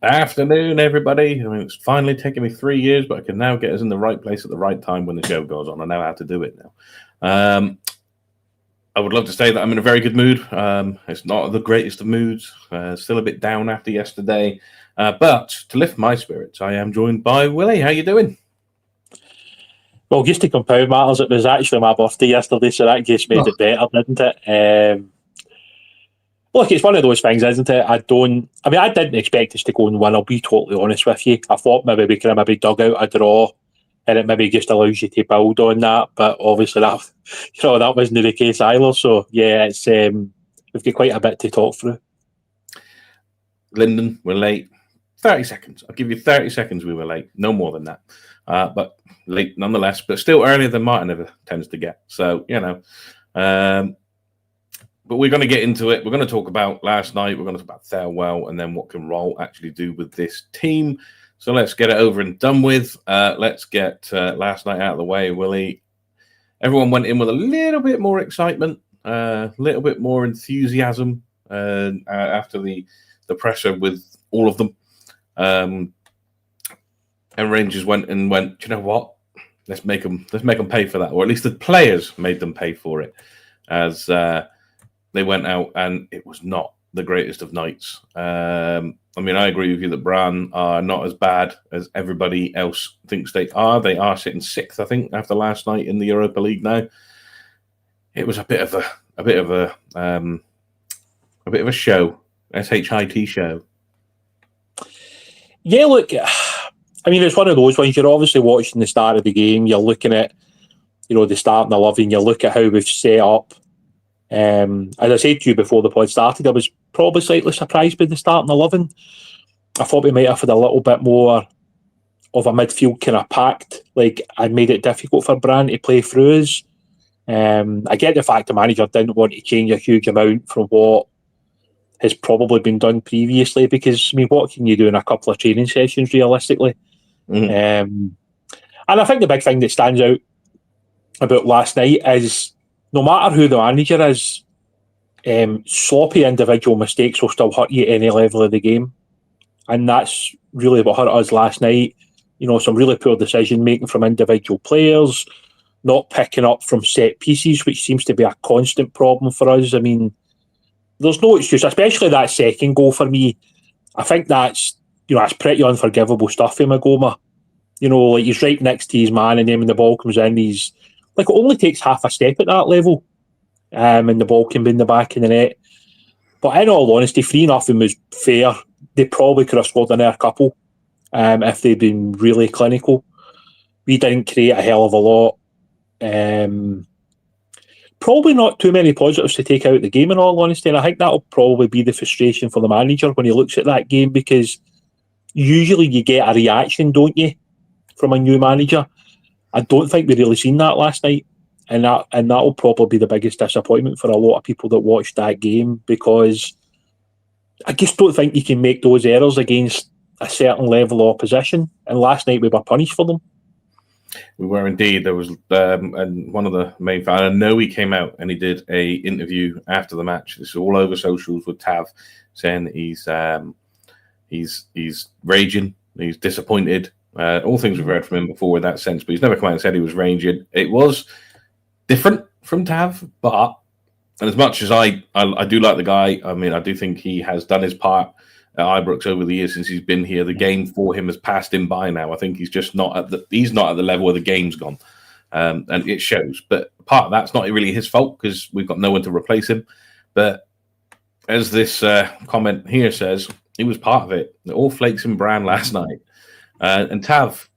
Afternoon, everybody. I mean, it's finally taken me 3 years, but I can now get us in the right place at the right time when the show goes on. I know how to do it now. I would love to say that I'm in a very good mood. It's not the greatest of moods. Still a bit down after yesterday. But to lift my spirits, I am joined by Willie. How you doing? Well, just to compound matters, it was actually my birthday yesterday, so that just made it better, didn't it? Look, it's one of those things, isn't it? I didn't expect us to go and win, I'll be totally honest with you. I thought maybe we could have maybe dug out a draw, and it maybe just allows you to build on that, but obviously that wasn't the case either. So yeah, it's we've got quite a bit to talk through. Lyndon, we're late. 30 seconds. I'll give you 30 seconds we were late. No more than that. But late nonetheless, but still earlier than Martin ever tends to get. So, but we're going to get into it. We're going to talk about last night. We're going to talk about Thelwell and then what can Roll actually do with this team. So let's get it over and done with. Let's get last night out of the way, Willie. Everyone went in with a little bit more excitement, a little bit more enthusiasm after the pressure with all of them. And Rangers went, do you know what? Let's make them pay for that, or at least the players made them pay for it, as they went out, and it was not the greatest of nights. I mean, I agree with you that Brann are not as bad as everybody else thinks they are. They are sitting sixth, I think, after last night in the Europa League. Now, it was a bit of a show, shit show. Yeah, look, I mean, it's one of those ones. You're obviously watching the start of the game. You're looking at, the starting 11. You look at how we've set up. As I said to you before the pod started, I was probably slightly surprised by the starting 11. I thought we might have had a little bit more of a midfield kind of pact. Like, I made it difficult for Brann to play through us. I get the fact the manager didn't want to change a huge amount from what has probably been done previously, because, I mean, what can you do in a couple of training sessions realistically? Mm-hmm. And I think the big thing that stands out about last night is, no matter who the manager is, sloppy individual mistakes will still hurt you at any level of the game. And that's really what hurt us last night. Some really poor decision making from individual players, not picking up from set pieces, which seems to be a constant problem for us. I mean, there's no excuse, especially that second goal for me. I think that's pretty unforgivable stuff from Magoma. Like, he's right next to his man, and then when the ball comes in, he's like, it only takes half a step at that level, and the ball can be in the back of the net. But in all honesty, 3-0 was fair. They probably could have scored another couple if they'd been really clinical. We didn't create a hell of a lot. Probably not too many positives to take out of the game, in all honesty, and I think that'll probably be the frustration for the manager when he looks at that game, because usually you get a reaction, don't you, from a new manager. I don't think we really seen that last night, and that'll probably be the biggest disappointment for a lot of people that watched that game, because I just don't think you can make those errors against a certain level of opposition, and last night we were punished for them. We were indeed. There was and one of the main fans, I know he came out and he did a interview after the match. This is all over socials with Tav, saying he's raging, he's disappointed. All things we've heard from him before in that sense, but he's never come out and said he was raging. It was different from Tav, and as much as I do like the guy, I mean, I do think he has done his part at Ibrox over the years since he's been here. The game for him has passed him by now. I think he's just not at the level where the game's gone, and it shows. But part of that's not really his fault, because we've got no one to replace him. But as this comment here says, he was part of it. All flakes and Brann last night. And Tav,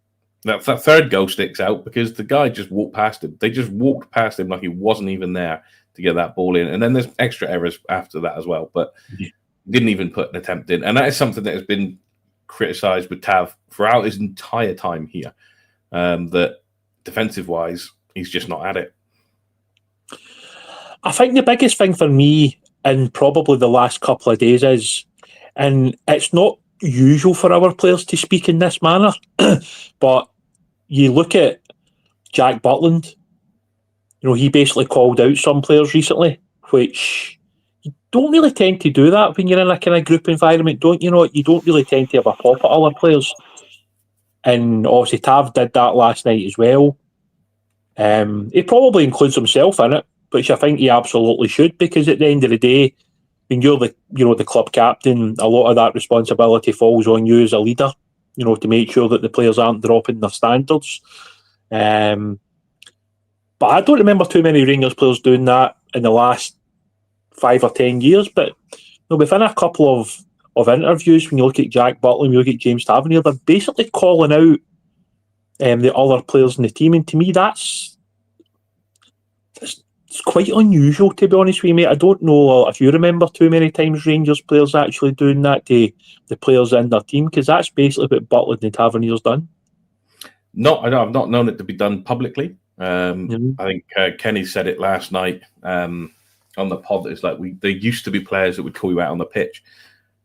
that third goal sticks out because the guy just walked past him. They just walked past him like he wasn't even there to get that ball in. And then there's extra errors after that as well, but didn't even put an attempt in. And that is something that has been criticised with Tav throughout his entire time here, that defensive-wise, he's just not at it. I think the biggest thing for me in probably the last couple of days is, and it's not usual for our players to speak in this manner, but you look at Jack Butland, he basically called out some players recently, which don't really tend to do that when you're in a kind of group environment, don't you? You don't really tend to have a pop at other players. And obviously Tav did that last night as well. He probably includes himself in it, which I think he absolutely should, because at the end of the day, when you're the club captain, a lot of that responsibility falls on you as a leader, to make sure that the players aren't dropping their standards. But I don't remember too many Rangers players doing that in the last 5 or 10 years. But within a couple of interviews, when you look at Jack Butler, when you look at James Tavernier, they're basically calling out the other players in the team, and to me it's quite unusual, to be honest with you, mate. I don't know if you remember too many times Rangers players actually doing that to the players in their team, because that's basically what Butler and Tavernier's done. No, I've not known it to be done publicly. I think Kenny said it last night on the pod. It's like there used to be players that would call you out on the pitch.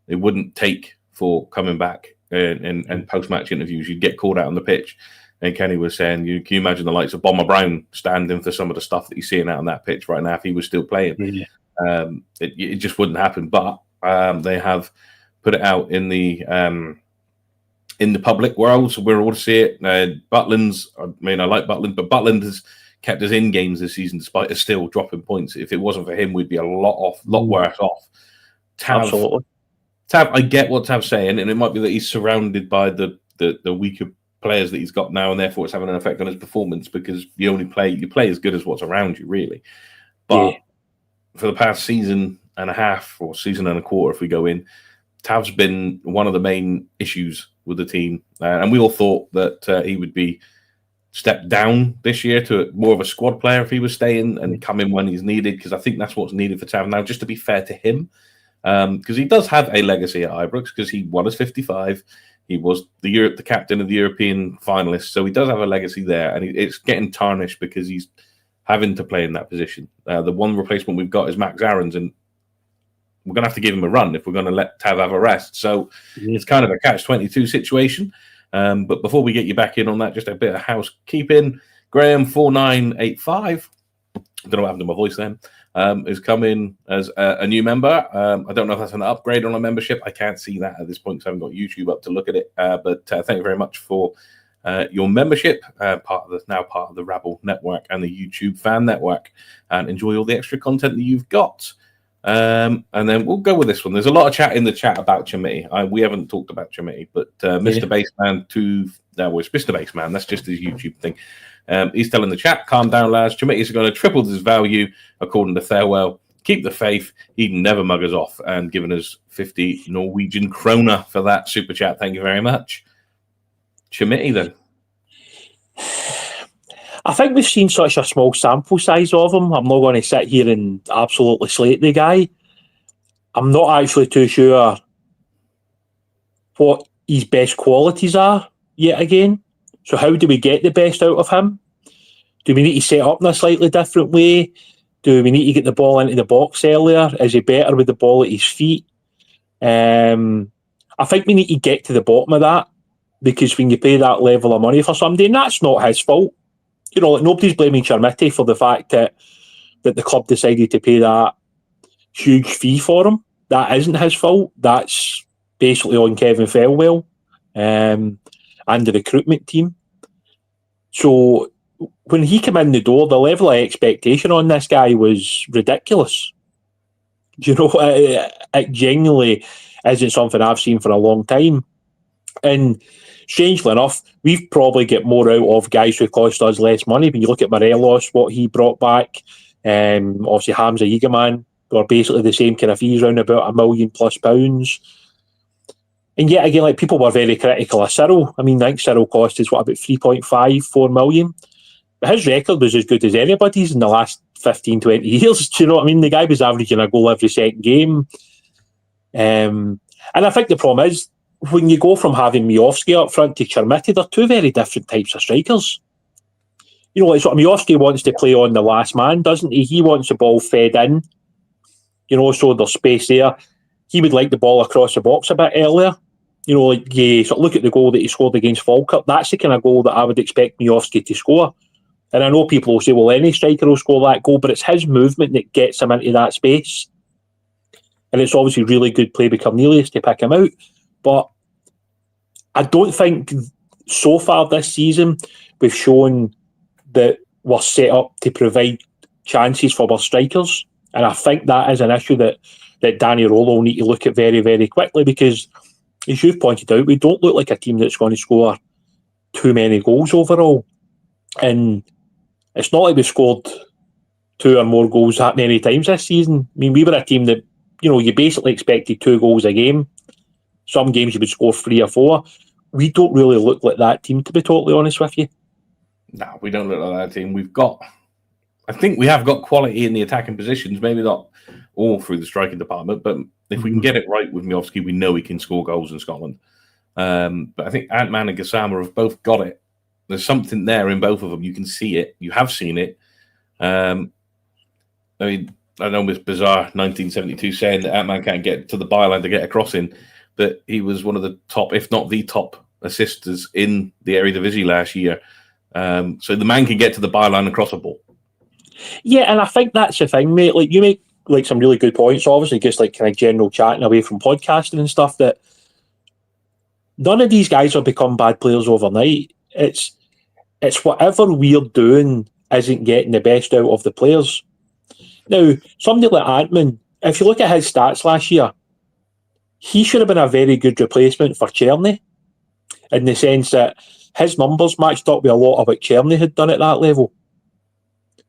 They wouldn't take for coming back and post-match interviews. You'd get called out on the pitch. And Kenny was saying, can you imagine the likes of Bomber Brown standing for some of the stuff that he's seeing out on that pitch right now if he was still playing? Yeah. It just wouldn't happen. But they have put it out in the public world, so we're all to see it. Butland's, I like Butland, but Butland has kept us in games this season despite us still dropping points. If it wasn't for him, we'd be a lot worse off. Absolutely. Tav, I get what Tav's saying, and it might be that he's surrounded by the weaker players that he's got now, and therefore it's having an effect on his performance, because you play as good as what's around you, really. But for the past season and a half or season and a quarter, if we go in, Tav's been one of the main issues with the team, and we all thought that he would be stepped down this year to more of a squad player if he was staying and come in when he's needed, because I think that's what's needed for Tav now, just to be fair to him, because he does have a legacy at Ibrox, because he won his 55. He was the captain of the European finalists, so he does have a legacy there, and it's getting tarnished because he's having to play in that position. The one replacement we've got is Max Aarons, and we're going to have to give him a run if we're going to let Tav have a rest. So it's kind of a catch-22 situation. But before we get you back in on that, just a bit of housekeeping. Graham 4985, I don't know what happened to my voice then, is coming as a new member. I don't know if that's an upgrade on a membership. I can't see that at this point because I haven't got YouTube up to look at it. But thank you very much for your membership, part of the Rabble Network and the YouTube Fan Network, and enjoy all the extra content that you've got. And then we'll go with this one. There's a lot of chat in the chat about Chamiti. We haven't talked about Chamiti, but Mr. Baseman it's Mr. Baseman. That's just his YouTube thing. He's telling the chat, calm down, lads. Chamiti is going to triple his value, according to Thelwell. Keep the faith. He'd never mug us off, and giving us 50 Norwegian krona for that super chat. Thank you very much. Chamiti, then. I think we've seen such a small sample size of him. I'm not going to sit here and absolutely slate the guy. I'm not actually too sure what his best qualities are yet again. So how do we get the best out of him? Do we need to set up in a slightly different way? Do we need to get the ball into the box earlier? Is he better with the ball at his feet? I think we need to get to the bottom of that, because when you pay that level of money for somebody, and that's not his fault. Nobody's blaming Chamiti for the fact that the club decided to pay that huge fee for him. That isn't his fault. That's basically on Kevin Thelwell and the recruitment team. So when he came in the door, the level of expectation on this guy was ridiculous. It genuinely isn't something I've seen for a long time. And strangely enough, we've probably get more out of guys who cost us less money. When you look at Morelos, what he brought back, obviously Hamza Yigaman, were basically the same kind of fees, around about £1 million plus. And yet again, people were very critical of Cyril. I think Cyril cost us about 3.5-4 million. But his record was as good as anybody's in the last 15, 20 years. Do you know what I mean? The guy was averaging a goal every second game. And I think the problem is, when you go from having Miovski up front to Chamiti, they're two very different types of strikers. Miovski wants to play on the last man, doesn't he? He wants the ball fed in, so there's space there. He would like the ball across the box a bit earlier. Look at the goal that he scored against Falkirk. That's the kind of goal that I would expect Miovski to score. And I know people will say, well, any striker will score that goal, but it's his movement that gets him into that space. and it's obviously really good play by Cornelius to pick him out. But I don't think so far this season we've shown that we're set up to provide chances for our strikers. And I think that is an issue that Danny Rollo will need to look at very, very quickly, because, as you've pointed out, we don't look like a team that's going to score too many goals overall. And it's not like we've scored 2 or more goals that many times this season. I mean, we were a team that, you basically expected 2 goals a game. Some games you would score 3 or 4. We don't really look like that team, to be totally honest with you. No, we don't look like that team. I think we have got quality in the attacking positions, maybe not all through the striking department, but if we can get it right with Miovski, we know we can score goals in Scotland. But I think Ant-Man and Gassama have both got it. There's something there in both of them. You can see it. You have seen it. I mean, I know it's bizarre, 1972, saying that Ant-Man can't get to the byline to get a crossing, but he was one of the top, if not the top, assisters in the Eredivisie last year. So the man can get to the byline and cross a ball. Yeah, and I think that's the thing, mate. Like, you make some really good points. Obviously, just like kind of general chatting away from podcasting and stuff, that none of these guys have become bad players overnight. It's whatever we're doing isn't getting the best out of the players. Now, somebody like Antman, if you look at his stats last year, he should have been a very good replacement for Czerny, in the sense that his numbers matched up with a lot of what Czerny had done at that level.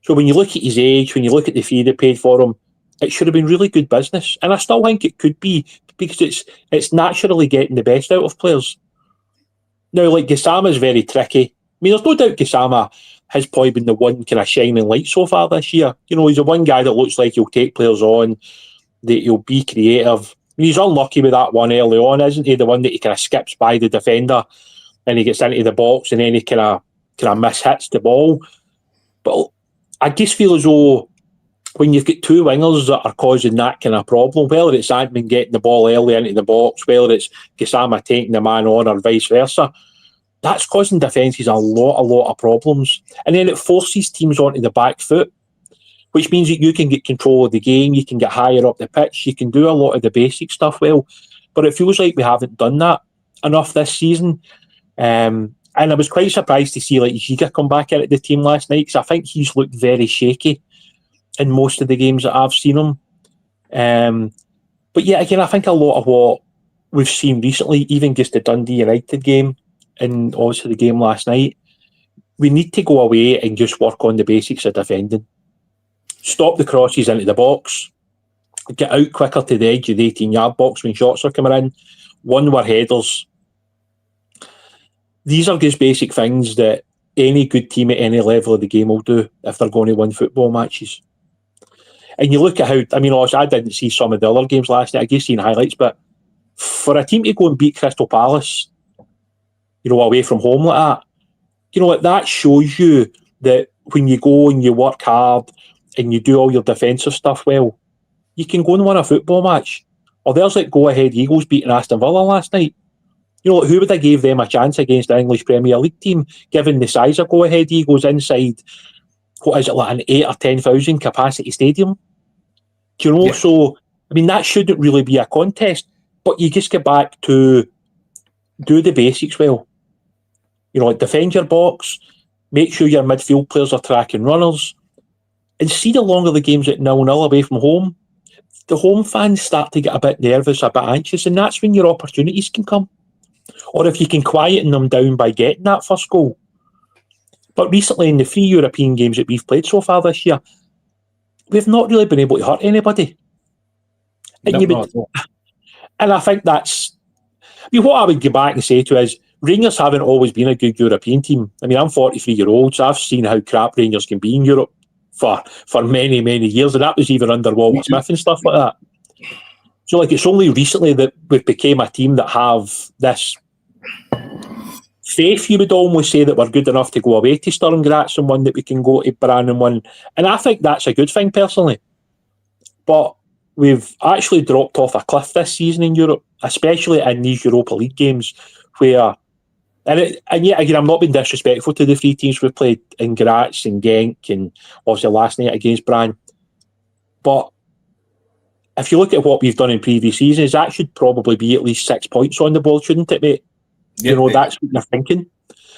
So when you look at his age, when you look at the fee they paid for him, it should have been really good business. And I still think it could be, because it's naturally getting the best out of players. Now, like, Gassama is very tricky. I mean, there's no doubt Gassama has probably been the one kind of shining light so far this year. He's the one guy that looks like he'll take players on, that he'll be creative. I mean, he's unlucky with that one early on, isn't he? The one that he kind of skips by the defender and he gets into the box and then he kind of mishits the ball. But I just feel as though when you've got 2 wingers that are causing that kind of problem, whether it's Antman getting the ball early into the box, whether it's Gassama taking the man on, or vice versa, that's causing defences a lot of problems. And then it forces teams onto the back foot, which means that you can get control of the game, you can get higher up the pitch, you can do a lot of the basic stuff well. But it feels like we haven't done that enough this season. And I was quite surprised to see, like, Giga come back into the team last night, because I think he's looked very shaky in most of the games that I've seen him. But yeah, again, I think a lot of what we've seen recently, even just the Dundee United game and obviously the game last night, we need to go away and just work on the basics of defending. Stop the crosses into the box, get out quicker to the edge of the 18-yard box when shots are coming in, one-were headers. These are just basic things that any good team at any level of the game will do if they're going to win football matches. And you look at how, I mean, obviously I didn't see some of the other games last night, I just seen highlights, but for a team to go and beat Crystal Palace, away from home like that, that shows you that when you go and you work hard and you do all your defensive stuff well, you can go and win a football match. Or there's like go-ahead Eagles beating Aston Villa last night. Who would have gave them a chance against the English Premier League team, given the size of go-ahead Eagles inside, what is it, like an 8 or 10,000 capacity stadium? Yeah. So, I mean, that shouldn't really be a contest, but you just get back to do the basics well. Like, defend your box, make sure your midfield players are tracking runners, and see the longer the game's at 0-0 away from home, the home fans start to get a bit nervous, a bit anxious, and that's when your opportunities can come. Or if you can quieten them down by getting that first goal. But recently, in the 3 European games that we've played so far this year, we've not really been able to hurt anybody. And I think that's... I mean, what I would go back and say to is, Rangers haven't always been a good European team. I mean, I'm 43-year-old, so I've seen how crap Rangers can be in Europe for many, many years, and that was even under Walter Smith and stuff like that. So, like, it's only recently that we've became a team that have this faith, you would almost say, that we're good enough to go away to Sturm Graz and one that we can go to Brann and win. And I think that's a good thing, personally. But we've actually dropped off a cliff this season in Europe, especially in these Europa League games, where... And yet again, I'm not being disrespectful to the 3 teams we've played in Graz and Genk and obviously last night against Brann. But if you look at what we've done in previous seasons, that should probably be at least 6 points on the board, shouldn't it, mate? That's what you're thinking.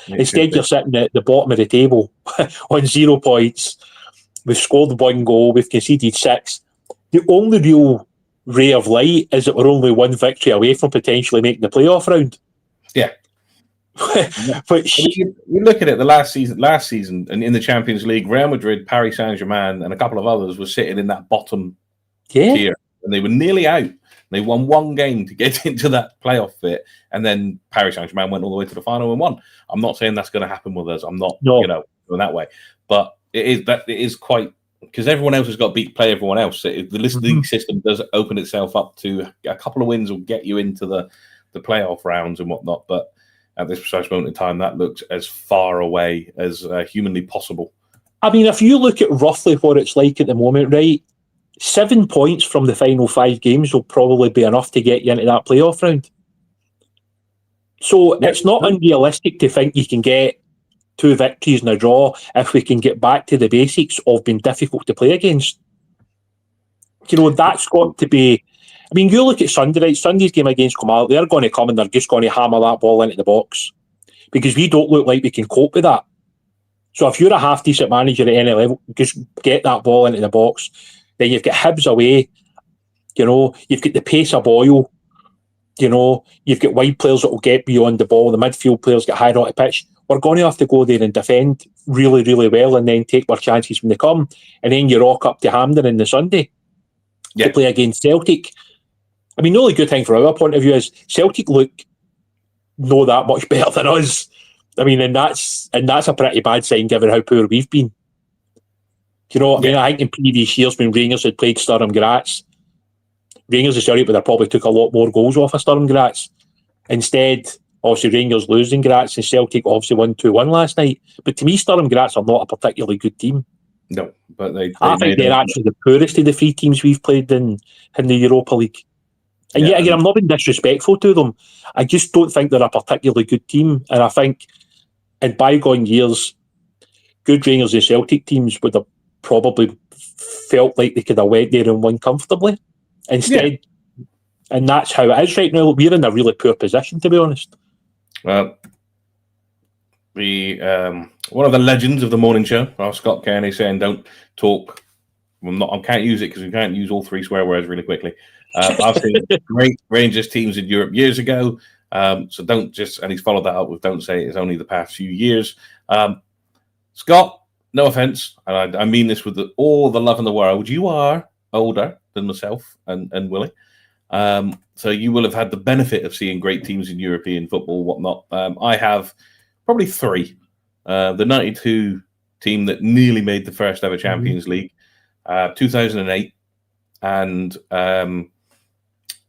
Instead, you're sitting at the bottom of the table on 0 points. We've scored 1 goal. We've conceded 6. The only real ray of light is that we're only 1 victory away from potentially making the playoff round. Yeah. But you look at it, the last season, and in the Champions League, Real Madrid, Paris Saint-Germain, and a couple of others were sitting in that bottom tier, and they were nearly out. They won 1 game to get into that playoff bit, and then Paris Saint-Germain went all the way to the final and won. I'm not saying that's going to happen with us. I'm not, going that way. But it is quite, because everyone else has got to play everyone else. The league system does open itself up to a couple of wins will get you into the playoff rounds and whatnot. But at this precise moment in time, that looks as far away as humanly possible. I mean, if you look at roughly what it's like at the moment, right? 7 points from the final 5 games will probably be enough to get you into that playoff round. So it's not unrealistic to think you can get 2 victories and a draw if we can get back to the basics of being difficult to play against. That's got to be... I mean, you look at Sunday, right? Sunday's game against Comal, they're going to come and they're just going to hammer that ball into the box because we don't look like we can cope with that. So if you're a half-decent manager at any level, just get that ball into the box. Then you've got Hibs away, you've got the pace of Boyle, you've got wide players that will get beyond the ball, the midfield players get higher on the pitch. We're going to have to go there and defend really, really well and then take our chances when they come. And then you rock up to Hampden on the Sunday to play against Celtic. I mean, the only good thing from our point of view is Celtic look not that much better than us. I mean, and that's a pretty bad sign given how poor we've been. I mean, I think in previous years when Rangers had played Sturm Graz, Rangers and Celtic would have probably took a lot more goals off of Sturm Graz. Instead, obviously Rangers losing Graz and Celtic obviously won 2-1 last night. But to me, Sturm Graz are not a particularly good team. No, but I think they're actually the poorest of the 3 teams we've played in the Europa League. And yet again, I'm not being disrespectful to them. I just don't think they're a particularly good team. And I think in bygone years, good Rangers and Celtic teams would have probably felt like they could have went there and won comfortably. Instead, and that's how it is right now. We're in a really poor position, to be honest. Well, one of the legends of the morning show, Scott Kearney, saying don't talk. I can't use it because we can't use all 3 swear words really quickly. I've seen great Rangers teams in Europe years ago. So don't just, and he's followed that up with don't say it's only the past few years. Scott, no offense, and I mean this with all the love in the world. You are older than myself and Willie. So you will have had the benefit of seeing great teams in European football, whatnot. I have probably 3. The 92 team that nearly made the first ever Champions League, 2008, and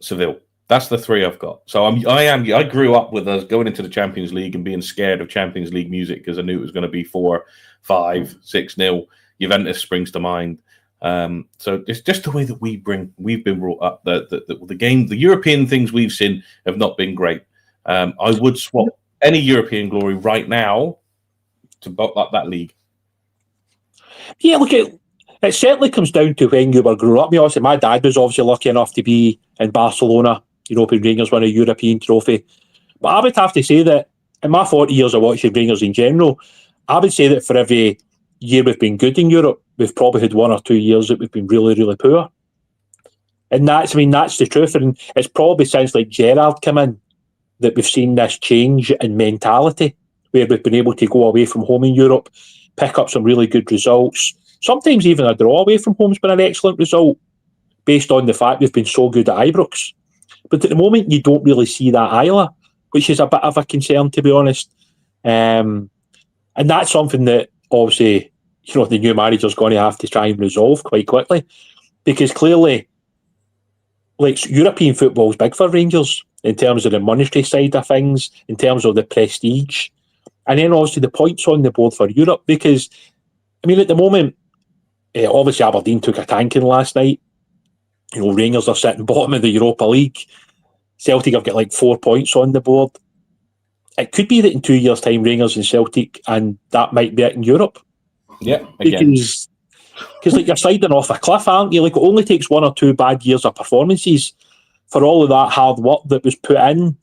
Seville. That's the 3 I've got. So I grew up with us going into the Champions League and being scared of Champions League music because I knew it was going to be 4, 5, 6-0. Juventus springs to mind. So it's just the way that we've been brought up. The game, the European things we've seen have not been great. I would swap any European glory right now to bulk up that league. Yeah, look, it certainly comes down to when you were growing up. Obviously, my dad was obviously lucky enough to be in Barcelona, when Rangers won a European trophy. But I would have to say that in my 40 years of watching Rangers in general, I would say that for every year we've been good in Europe, we've probably had 1 or 2 years that we've been really, really poor. And that's the truth. And it's probably since like Gerrard came in that we've seen this change in mentality where we've been able to go away from home in Europe, pick up some really good results. Sometimes even a draw away from home has been an excellent result based on the fact we've been so good at Ibrox. But at the moment, you don't really see that either, which is a bit of a concern, to be honest. And that's something that obviously, the new manager's going to have to try and resolve quite quickly, because clearly, like, European football is big for Rangers in terms of the monetary side of things, in terms of the prestige, and then obviously the points on the board for Europe. Because, I mean, at the moment, obviously Aberdeen took a tanking last night. Rangers are sitting bottom of the Europa League. Celtic have got like 4 points on the board. It could be that in 2 years' time, Rangers and Celtic, and that might be it in Europe. Yeah, again. Because like you're sliding off a cliff, aren't you? Like it only takes 1 or 2 bad years of performances for all of that hard work that was put in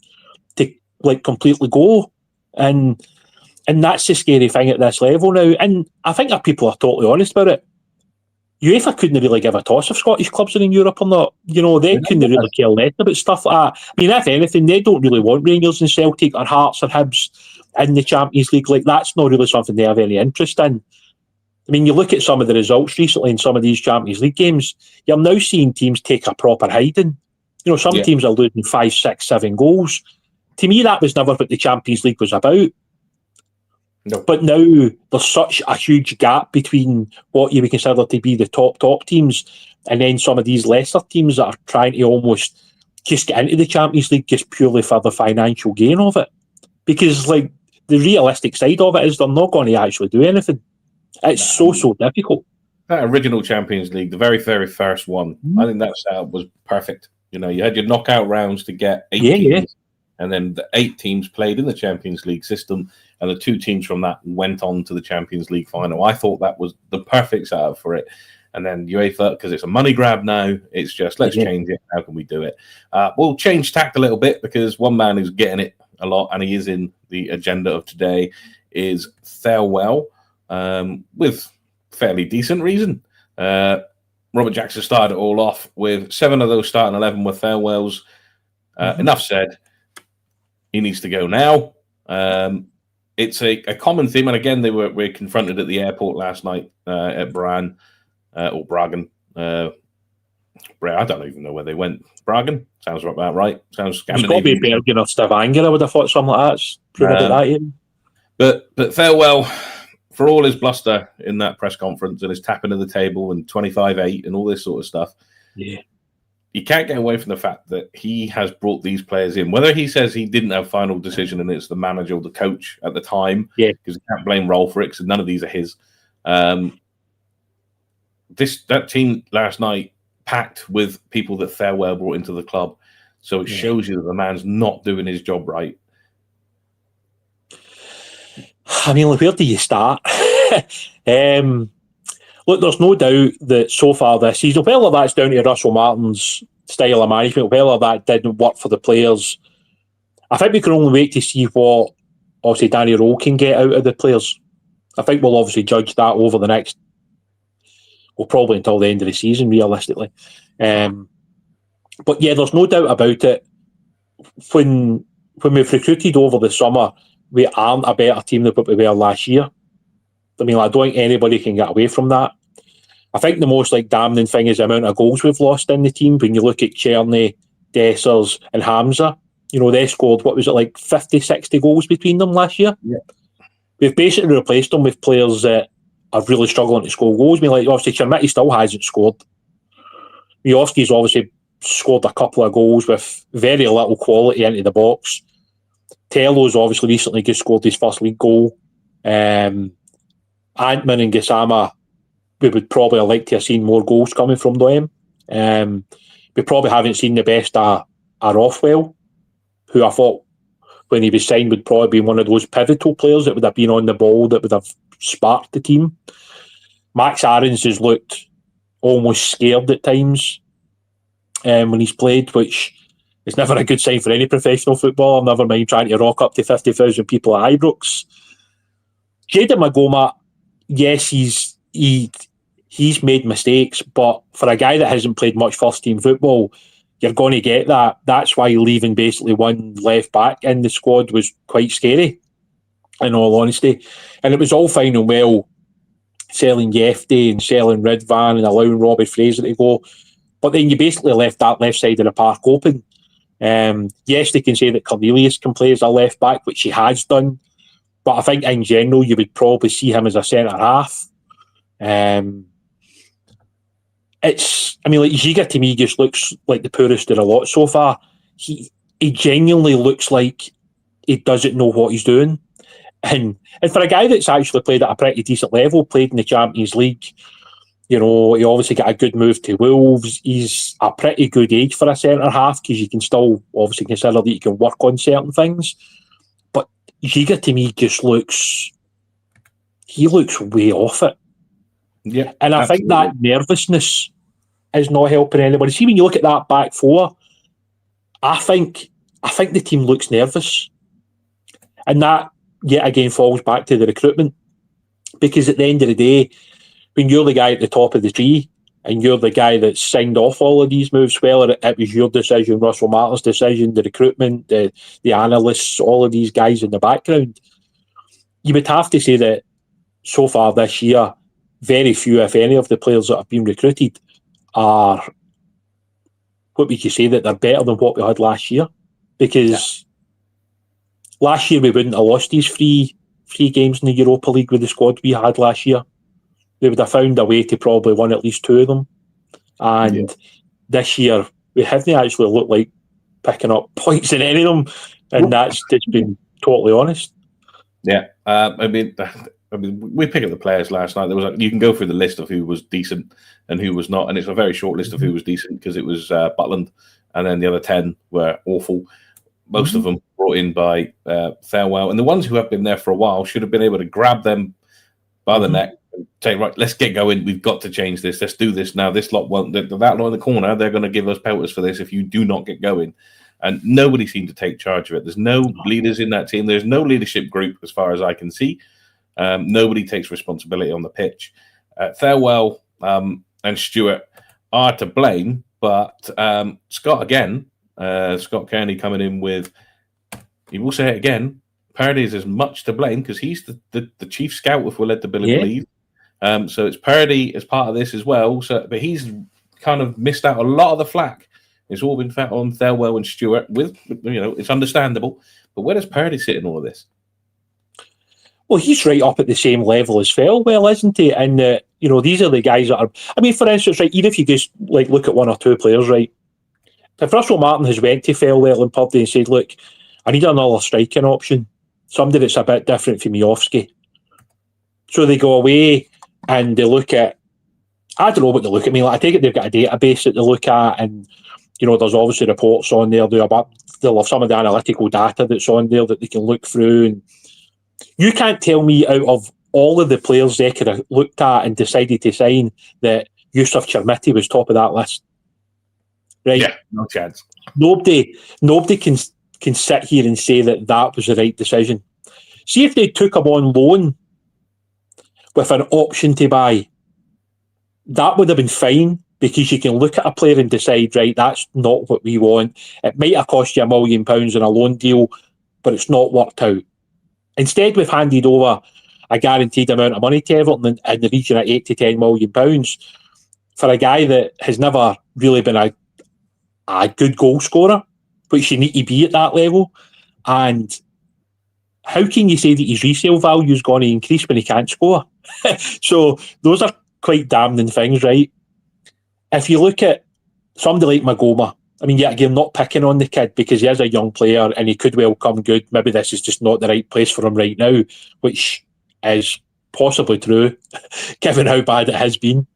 to like completely go. And that's the scary thing at this level now. And I think that people are totally honest about it. UEFA couldn't really give a toss if Scottish clubs are in Europe or not. You know, they couldn't really care less about stuff like that. I mean, if anything, they don't really want Rangers and Celtic or Hearts or Hibs in the Champions League. Like, that's not really something they have any interest in. I mean, you look at some of the results recently in some of these Champions League games, you're now seeing teams take a proper hiding. You know, some teams are losing 5, 6, 7 goals. To me, that was never what the Champions League was about. No. But now there's such a huge gap between what you would consider to be the top teams and then some of these lesser teams that are trying to almost just get into the Champions League just purely for the financial gain of it. Because, like, the realistic side of it is they're not going to actually do anything. It's so difficult. That original Champions League, the very, very first one, I think that setup was perfect. You know, you had your knockout rounds to get 8 teams, and then the 8 teams played in the Champions League system, and the 2 teams from that went on to the Champions League final. I thought that was the perfect setup for it. And then UEFA, because it's a money grab now, it's just, let's change it. How can we do it? We'll change tact a little bit, because one man who's getting it a lot, and he is in the agenda of today, is Thelwell, with fairly decent reason. Robert Jackson started it all off with 7 of those starting 11 were Thelwell's. Enough said. He needs to go now. It's a common theme, and again, they were confronted at the airport last night at Brann or Bragan. I don't even know where they went. Bragan sounds about right. Sounds Scandinavian. It's got to be Bergen or Stavanger. I would have thought something like that's proven about that. But Thelwell, for all his bluster in that press conference and his tapping of the table and 25-8 and all this sort of stuff, you can't get away from the fact that he has brought these players in. Whether he says he didn't have final decision and it's the manager or the coach at the time, because he can't blame Roll for it because none of these are his. That team last night packed with people that Thelwell brought into the club, so it shows you that the man's not doing his job right. I mean, where do you start? Look, there's no doubt that so far this season, whether that's down to Russell Martin's style of management, whether that didn't work for the players, I think we can only wait to see what, obviously, Danny Rowe can get out of the players. I think we'll obviously judge that over the next, well, probably until the end of the season, realistically. But yeah, there's no doubt about it. When we've recruited over the summer, we aren't a better team than what we were last year. I mean, I don't think anybody can get away from that. I think the most damning thing is the amount of goals we've lost in the team. When you look at Czerny, Dessers and Hamza, you know, they scored, 50, 60 goals between them last year? Yeah. We've basically replaced them with players that are really struggling to score goals. I mean, obviously, Chermiti still hasn't scored. Miovski's obviously scored a couple of goals with very little quality into the box. Tello's obviously recently just scored his first league goal. Antman and Gassama, we would probably like to have seen more goals coming from them. We probably haven't seen the best of Rothwell, who I thought when he was signed would probably be one of those pivotal players that would have been on the ball, that would have sparked the team. Max Aarons has looked almost scared at times when he's played, which is never a good sign for any professional footballer, never mind trying to rock up to 50,000 people at Ibrox. Jayden Magoma, yes, he's made mistakes, but for a guy that hasn't played much first-team football, you're going to get that. That's why leaving basically one left back in the squad was quite scary, in all honesty. And it was all fine and well selling Yefty and selling Ridvan and allowing Robbie Fraser to go, but then you basically left that left side of the park open. Yes, they can say that Cornelius can play as a left back, which he has done, but I think in general you would probably see him as a centre half. Giga to me just looks like the poorest of the lot so far. He genuinely looks like he doesn't know what he's doing. And for a guy that's actually played at a pretty decent level, played in the Champions League, you know, he obviously got a good move to Wolves. He's a pretty good age for a centre half, because you can still obviously consider that you can work on certain things. But Giga to me just looks way off it. Yeah, and I think that nervousness is not helping anybody. See, when you look at that back four, I think the team looks nervous, and that yet again falls back to the recruitment, because at the end of the day, when you're the guy at the top of the tree and you're the guy that signed off all of these moves, whether it was your decision, Russell Martin's decision, the recruitment, the analysts, all of these guys in the background, you would have to say that so far this year, very few, if any, of the players that have been recruited are, what would you say, that they're better than what we had last year? Because last year we wouldn't have lost these three games in the Europa League with the squad we had last year. We would have found a way to probably win at least two of them. And this year, we haven't actually looked like picking up points in any of them. And that's just been totally honest. Yeah. I mean, we picked up the players last night. There was you can go through the list of who was decent and who was not. And it's a very short list of who was decent, because it was Butland, and then the other 10 were awful. Most of them brought in by Thelwell. And the ones who have been there for a while should have been able to grab them by the neck and say, right, let's get going. We've got to change this. Let's do this now. This lot won't. That lot in the corner, they're going to give us pelters for this if you do not get going. And nobody seemed to take charge of it. There's no leaders in that team. There's no leadership group as far as I can see. Nobody takes responsibility on the pitch. Thelwell and Stewart are to blame, but Scott Kearney coming in with, he will say it again, Purdy is as much to blame, because he's the chief scout, if we're led to believe. So it's Purdy as part of this as well. So, but he's kind of missed out a lot of the flack. It's all been fat on Thelwell and Stewart. With, it's understandable. But where does Purdy sit in all of this? Well, he's right up at the same level as Thelwell, isn't he? And these are the guys that are. I mean, for instance, right, even if you just look at one or two players, right. If Russell Martin has went to Thelwell and Purdy and said, "Look, I need another striking option, somebody that's a bit different from Miofsky," so they go away and they look at. I don't know what they look at. I mean, I take it they've got a database that they look at, and there's obviously reports on there. They'll have some of the analytical data that's on there that they can look through. And you can't tell me out of all of the players they could have looked at and decided to sign that Yusuf Chermiti was top of that list. Right? Yeah, no chance. Nobody can sit here and say that was the right decision. See, if they took him on loan with an option to buy, that would have been fine, because you can look at a player and decide, right, that's not what we want. It might have cost you £1 million in a loan deal, but it's not worked out. Instead, we've handed over a guaranteed amount of money to Everton in the region of £8 to £10 million for a guy that has never really been a good goal scorer, which you need to be at that level. And how can you say that his resale value is going to increase when he can't score? So those are quite damning things, right? If you look at somebody like Magoma, I mean, you're not picking on the kid because he is a young player and he could well come good. Maybe this is just not the right place for him right now, which is possibly true, given how bad it has been.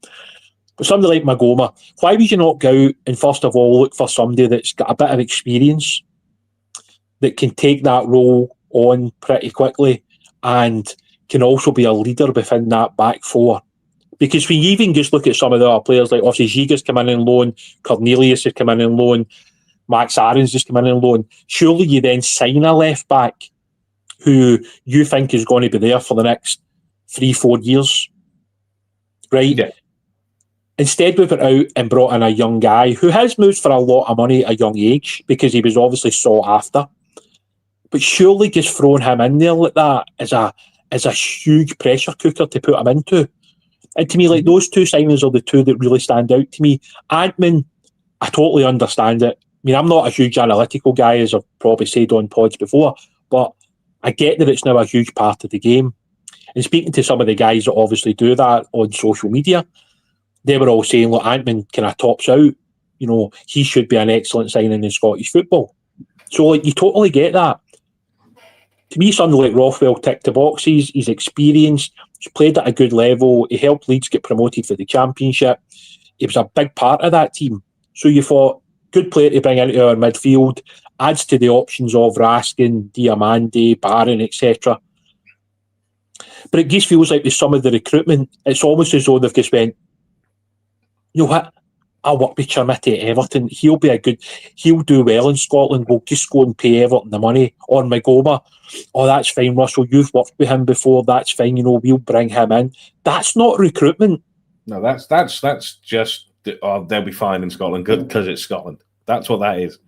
But somebody like Magoma, why would you not go out and first of all look for somebody that's got a bit of experience, that can take that role on pretty quickly and can also be a leader within that back four? Because when you even just look at some of the other players, like obviously Giga's come in on loan, Cornelius has come in on loan, Max Aaron's just come in on loan, surely you then sign a left back who you think is going to be there for the next 3-4 years, right? Yeah. Instead, we went out and brought in a young guy who has moved for a lot of money at a young age because he was obviously sought after. But surely just throwing him in there like that is a huge pressure cooker to put him into. And to me, like, those two signings are the two that really stand out to me. Antman, I totally understand it. I mean, I'm not a huge analytical guy, as I've probably said on pods before, but I get that it's now a huge part of the game. And speaking to some of the guys that obviously do that on social media, they were all saying, look, Antman kind of tops out. He should be an excellent signing in Scottish football. So, like, you totally get that. To me, somebody like Rothwell ticked the boxes. He's experienced. He's played at a good level. He helped Leeds get promoted for the Championship. He was a big part of that team. So you thought, good player to bring into our midfield, adds to the options of Raskin, Diamande, Barron, etc. But it just feels like with some of the recruitment, it's almost as though they've just went, you know what, I'll work with Chermiti at Everton. He'll do well in Scotland. We'll just go and pay Everton the money. Or Magoma. Oh, that's fine, Russell. You've worked with him before. That's fine. We'll bring him in. That's not recruitment. No, that's just they'll be fine in Scotland because it's Scotland. That's what that is.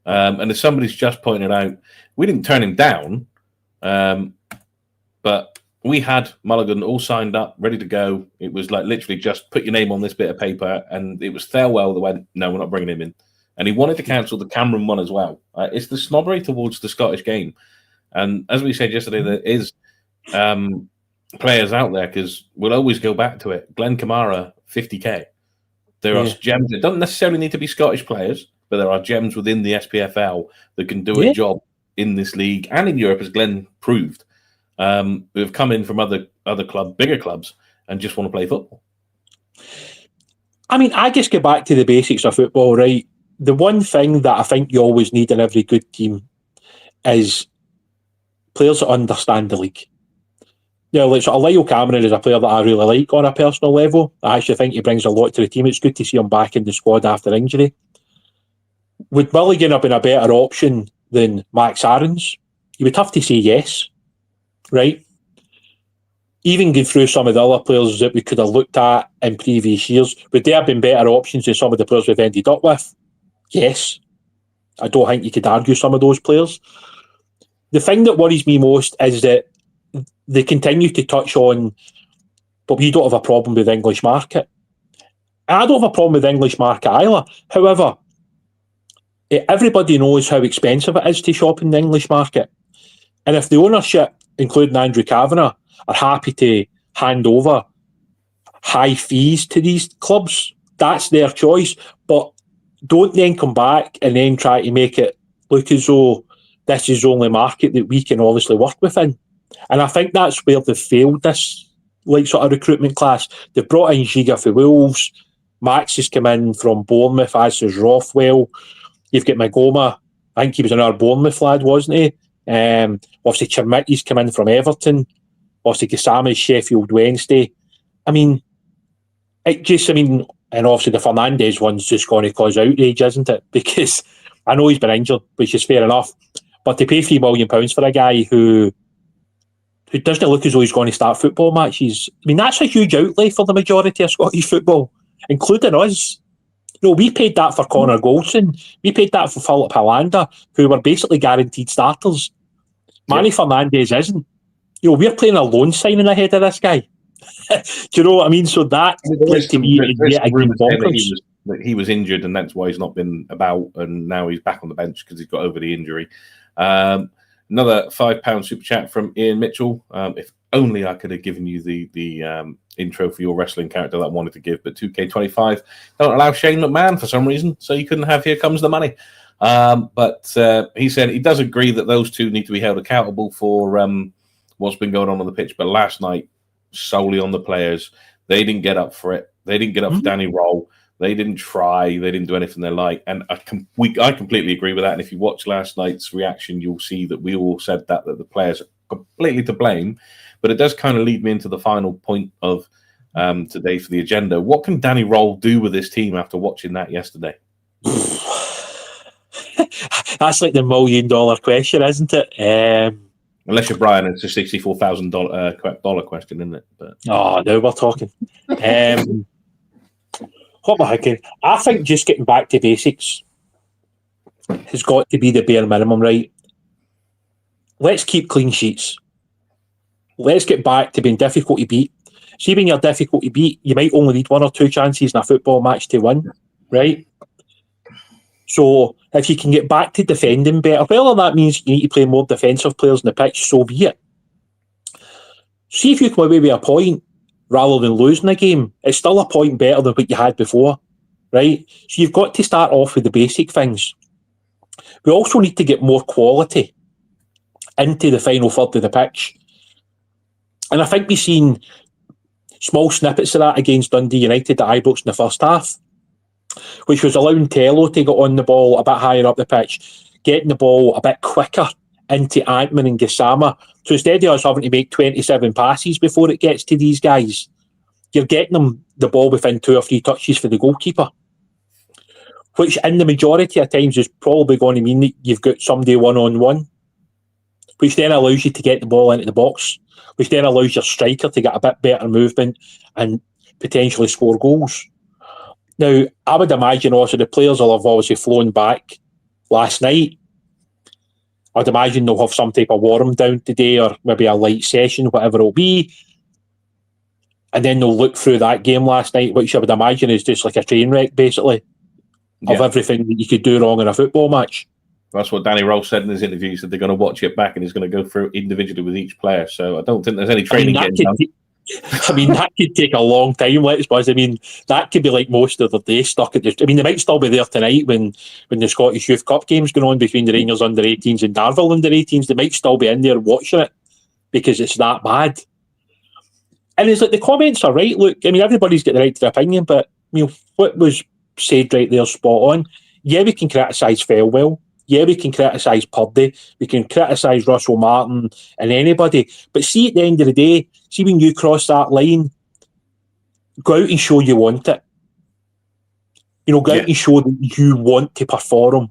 And as somebody's just pointed out, we didn't turn him down, but we had Mulligan all signed up, ready to go. It was like literally just put your name on this bit of paper, and it was Thelwell that went, no, we're not bringing him in. And he wanted to cancel the Cameron one as well. It's the snobbery towards the Scottish game. And as we said yesterday, there is players out there, because we'll always go back to it. Glenn Kamara, 50k. There are gems. It doesn't necessarily need to be Scottish players, but there are gems within the SPFL that can do a job in this league and in Europe, as Glenn proved. Who have come in from other bigger clubs, and just want to play football. I mean, I just get back to the basics of football, right? The one thing that I think you always need in every good team is players that understand the league. Like sort of Lyle Cameron is a player that I really like on a personal level. I actually think he brings a lot to the team. It's good to see him back in the squad after injury. Would Mulligan have been a better option than Max Aarons? You would have to say yes. Right? Even going through some of the other players that we could have looked at in previous years, would there have been better options than some of the players we've ended up with? Yes. I don't think you could argue some of those players. The thing that worries me most is that they continue to touch on, but we don't have a problem with the English market. I don't have a problem with the English market either. However, everybody knows how expensive it is to shop in the English market. And if the ownership, including Andrew Kavanagh, are happy to hand over high fees to these clubs, that's their choice. But don't then come back and then try to make it look as though this is the only market that we can obviously work within. And I think that's where they've failed this sort of recruitment class. They've brought in Giga for Wolves. Max has come in from Bournemouth, as has Rothwell. You've got Magoma. I think he was another Bournemouth lad, wasn't he? Obviously Chermiti's come in from Everton. Obviously Gassama's Sheffield Wednesday. And obviously the Fernandes one's just going to cause outrage, isn't it? Because I know he's been injured, which is fair enough. But to pay £3 million for a guy who doesn't look as though he's going to start football matches, that's a huge outlay for the majority of Scottish football, including us. We paid that for Connor Goldson. We paid that for Philip Hollander, who were basically guaranteed starters. Manny Fernandes isn't. We're playing a loan signing ahead of this guy. Do you know what I mean? So that to me that he was injured, and that's why he's not been about, and now he's back on the bench because he's got over the injury. Another £5 super chat from Ian Mitchell. If only I could have given you the intro for your wrestling character that I wanted to give, but 2K25 don't allow Shane McMahon for some reason, so you couldn't have Here Comes the Money. But he said he does agree that those two need to be held accountable for what's been going on the pitch. But last night, solely on the players, they didn't get up for it. They didn't get up for Danny Roll. They didn't try. They didn't do anything they like. And I completely agree with that. And if you watch last night's reaction, you'll see that we all said that the players are completely to blame. But it does kind of lead me into the final point of today for the agenda. What can Danny Roll do with this team after watching that yesterday? That's like the $1 million question, isn't it? Unless you're Brian, it's a $64,000 question, isn't it? But now we're talking. What am I thinking? I think just getting back to basics has got to be the bare minimum, right? Let's keep clean sheets. Let's get back to being difficult to beat. See, when you're difficult to beat, you might only need 1 or 2 chances in a football match to win, right? So if you can get back to defending better, whether that means you need to play more defensive players on the pitch, so be it. See if you come away with a point rather than losing a game. It's still a point better than what you had before, right? So you've got to start off with the basic things. We also need to get more quality into the final third of the pitch. And I think we've seen small snippets of that against Dundee United at Ibrox in the first half, which was allowing Tello to get on the ball a bit higher up the pitch, getting the ball a bit quicker into Antman and Gassama, So instead of us having to make 27 passes before it gets to these guys, you're getting them the ball within 2 or 3 touches for the goalkeeper, which in the majority of times is probably going to mean that you've got somebody one-on-one, which then allows you to get the ball into the box, which then allows your striker to get a bit better movement and potentially score goals. Now, I would imagine also the players will have obviously flown back last night. I'd imagine they'll have some type of warm down today or maybe a light session, whatever it'll be. And then they'll look through that game last night, which I would imagine is just like a train wreck, basically, of everything that you could do wrong in a football match. That's what Danny Rose said in his interview. He said they're going to watch it back and he's going to go through individually with each player. So I don't think there's any training getting done. That could take a long time, let's suppose. That could be like most of the day stuck at the... they might still be there tonight when the Scottish Youth Cup game's going on between the Rangers under-18s and Thelwell under-18s. They might still be in there watching it because it's that bad. And it's like the comments are right. Look, everybody's got the right to their opinion, but what was said right there spot on. Yeah, we can criticise Thelwell. Yeah, we can criticise Purdy. We can criticise Russell Martin and anybody. But see, at the end of the day, see when you cross that line, go out and show you want it. Go out and show that you want to perform.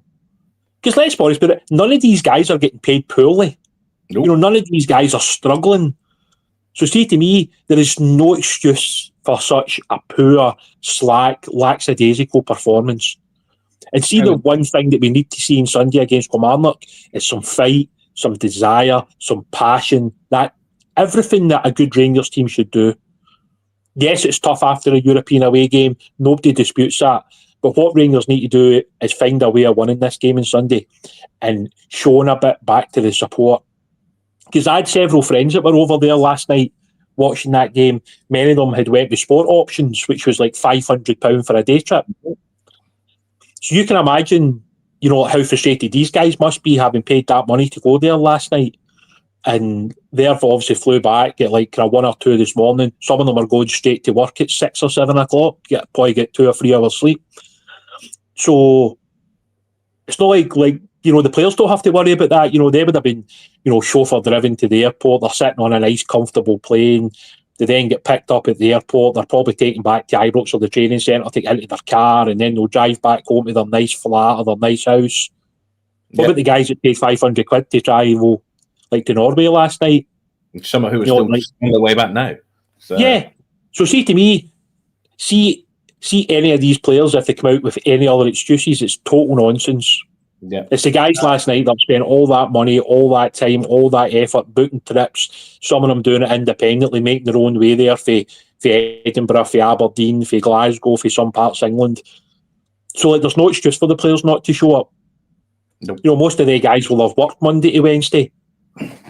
Because let's be honest about it, none of these guys are getting paid poorly. Nope. None of these guys are struggling. So see, to me, there is no excuse for such a poor, slack, lackadaisical performance. And see, the one thing that we need to see on Sunday against Kilmarnock is some fight, some desire, some passion, that everything that a good Rangers team should do. Yes, it's tough after a European away game. Nobody disputes that. But what Rangers need to do is find a way of winning this game on Sunday and showing a bit back to the support. Because I had several friends that were over there last night watching that game. Many of them had went with sport options, which was like £500 for a day trip. So you can imagine, how frustrated these guys must be having paid that money to go there last night. And they've obviously flew back at like 1 or 2 this morning. Some of them are going straight to work at 6 or 7 o'clock. Probably get 2 or 3 hours sleep. So it's not like the players don't have to worry about that. They would have been, chauffeur driven to the airport. They're sitting on a nice, comfortable plane. They then get picked up at the airport. They're probably taken back to Ibrox or the training centre to get into their car, and then they'll drive back home to their nice flat or their nice house. What about the guys that paid £500 to travel to Norway last night? Some of who are still on their way back now. So. Yeah. So see, to me, see any of these players, if they come out with any other excuses, it's total nonsense. Yeah. It's the guys last night that have spent all that money, all that time, all that effort, booking trips, some of them doing it independently, making their own way there for Edinburgh, for Aberdeen, for Glasgow, for some parts of England. So there's no excuse for the players not to show up. Nope. Most of the guys will have worked Monday to Wednesday.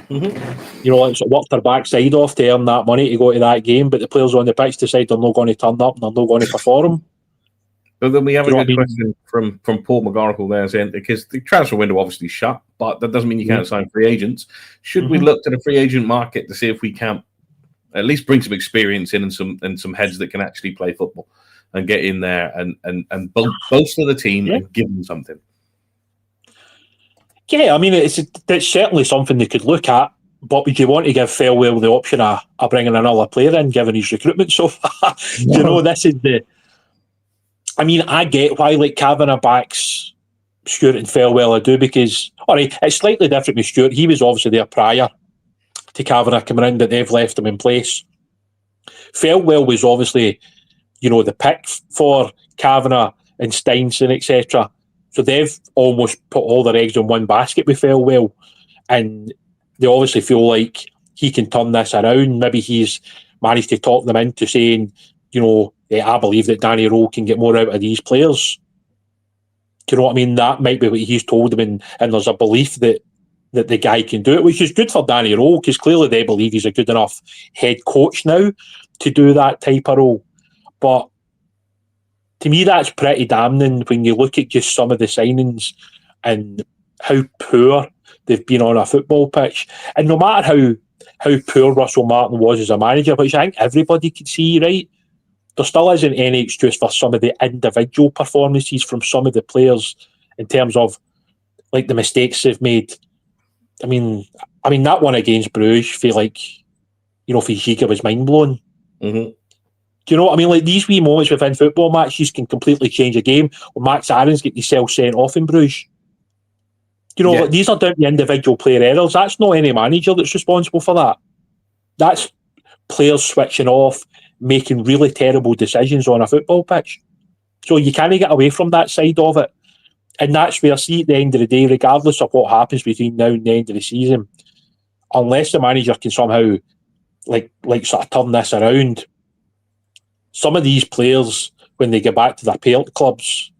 Mm-hmm. Worked their backside off to earn that money to go to that game, but the players on the pitch decide they're not going to turn up and they're not going to perform. But then we have a good question from Paul McGarkle there saying, because the transfer window obviously shut, but that doesn't mean you can't sign free agents. Should we look to the free agent market to see if we can at least bring some experience in and some heads that can actually play football and get in there and bolster the team and give them something? Yeah, it's certainly something they could look at. But would you want to give Thelwell the option of bringing another player in, given his recruitment so far? This is the... I get why Kavanagh backs Stewart and Thelwell. I do, because it's slightly different with Stewart. He was obviously there prior to Kavanagh coming in, but they've left him in place. Thelwell was obviously, the pick for Kavanagh and Steinson, etc. So they've almost put all their eggs in one basket with Thelwell, and they obviously feel like he can turn this around. Maybe he's managed to talk them into saying, I believe that Danny Rowe can get more out of these players. Do you know what I mean? That might be what he's told them, and there's a belief that the guy can do it, which is good for Danny Rowe, because clearly they believe he's a good enough head coach now to do that type of role. But to me, that's pretty damning when you look at just some of the signings and how poor they've been on a football pitch. And no matter how poor Russell Martin was as a manager, which I think everybody could see, right? There still isn't any excuse for some of the individual performances from some of the players in terms of the mistakes they've made. I mean, that one against Bruges, feel like, you know, Fijika was mind blowing. Mm-hmm. Do you know what I mean? Like, these wee moments within football matches can completely change a game. When Max Aarons get himself sent off in Bruges. You know, like, these are down to individual player errors. That's not any manager that's responsible for that. That's players switching off, making really terrible decisions on a football pitch. So you can't get away from that side of it. And that's where, see, at the end of the day, regardless of what happens between now and the end of the season, unless the manager can somehow like sort of turn this around, some of these players, when they get back to their parent clubs,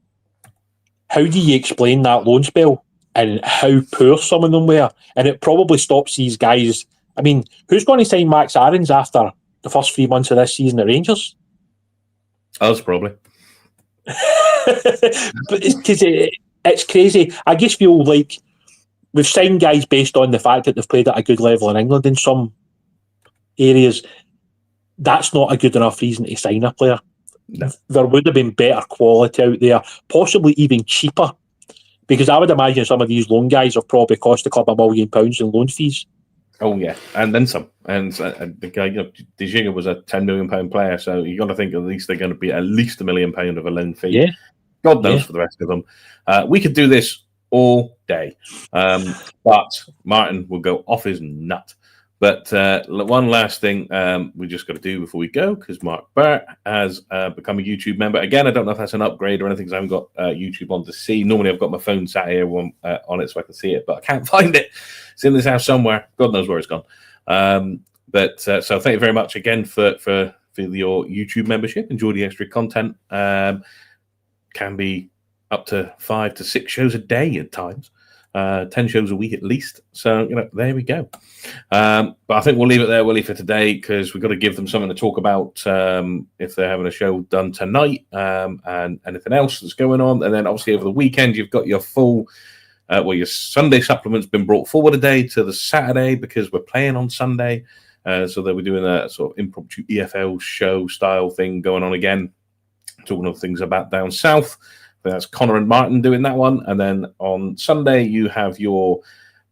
how do you explain that loan spell and how poor some of them were? And it probably stops these guys. I mean, who's going to sign Max Aarons after the first 3 months of this season at Rangers? Us, probably. But it's crazy. I just feel like we've signed guys based on the fact that they've played at a good level in England in some areas. That's not a good enough reason to sign a player. No. There would have been better quality out there, possibly even cheaper, because I would imagine some of these loan guys have probably cost the club £1 million in loan fees. Oh yeah, and then some. And the guy, you know, De Gea was a £10 million player, so you got to think at least they're going to be at least £1 million of a loan fee. Yeah, God knows for the rest of them. We could do this all day, but Martin will go off his nut. But one last thing we just got to do before we go, because Mark Burt has become a YouTube member. Again, I don't know if that's an upgrade or anything, because I haven't got YouTube on to see. Normally, I've got my phone sat here on it so I can see it, but I can't find it. It's in this house somewhere. God knows where it's gone. So thank you very much again for your YouTube membership. Enjoy the extra content. Can be up to 5 to 6 shows a day at times. 10 shows a week at least. So, you know, there we go. But I think we'll leave it there, Willie, for today, because we've got to give them something to talk about if they're having a show done tonight and anything else that's going on. And then obviously over the weekend, you've got your full, your Sunday supplement's been brought forward a day to the Saturday because we're playing on Sunday. So they'll be doing a sort of impromptu EFL show style thing going on again, talking of things about down south. That's Connor and Martin doing that one. And then on Sunday, you have your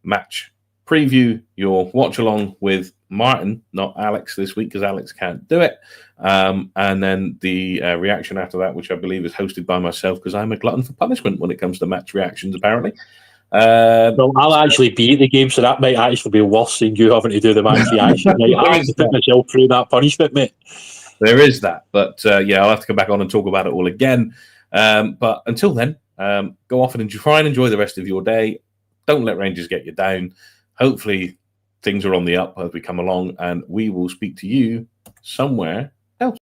match preview, your watch along with Martin, not Alex this week, because Alex can't do it. And then the reaction after that, which I believe is hosted by myself, because I'm a glutton for punishment when it comes to match reactions, apparently. Well, I'll actually be at the game, so that might actually be worse than you having to do the match reaction. I have to put myself through that punishment, mate. There is that. But yeah, I'll have to come back on and talk about it all again. But until then, go off and try and enjoy the rest of your day. Don't let Rangers get you down. Hopefully things are on the up as we come along, and we will speak to you somewhere else.